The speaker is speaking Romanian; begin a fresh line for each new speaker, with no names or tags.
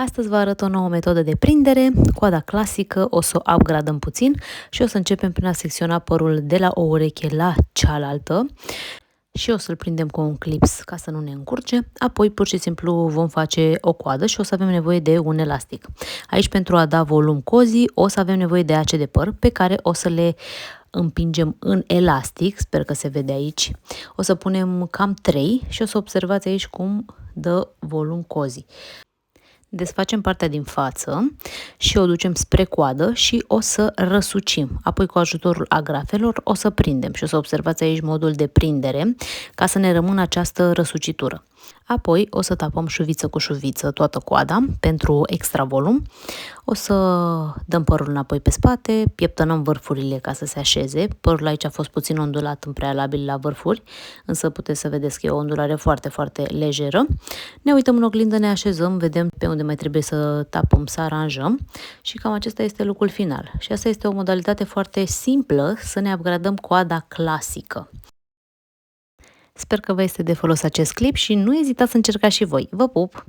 Astăzi vă arăt o nouă metodă de prindere, coada clasică, o să o upgradăm puțin și o să începem prin a secționa părul de la o ureche la cealaltă și o să-l prindem cu un clips ca să nu ne încurce, apoi pur și simplu vom face o coadă și o să avem nevoie de un elastic. Aici pentru a da volum cozii o să avem nevoie de ace de păr pe care o să le împingem în elastic, sper că se vede aici. O să punem cam 3 și o să observați aici cum dă volum cozii. Desfacem partea din față și o ducem spre coadă și o să răsucim. Apoi cu ajutorul agrafelor o să prindem și o să observați aici modul de prindere ca să ne rămână această răsucitură. Apoi o să tapăm șuviță cu șuviță toată coada pentru extra volum. O să dăm părul înapoi pe spate, pieptănăm vârfurile ca să se așeze. Părul aici a fost puțin ondulat în prealabil la vârfuri, însă puteți să vedeți că e o ondulare foarte, foarte lejeră. Ne uităm în oglindă, ne așezăm, vedem pe unde mai trebuie să tapăm, să aranjăm și cam acesta este lucrul final. Și asta este o modalitate foarte simplă să ne upgradăm coada clasică. Sper că vă este de folos acest clip și nu ezitați să încercați și voi. Vă pup!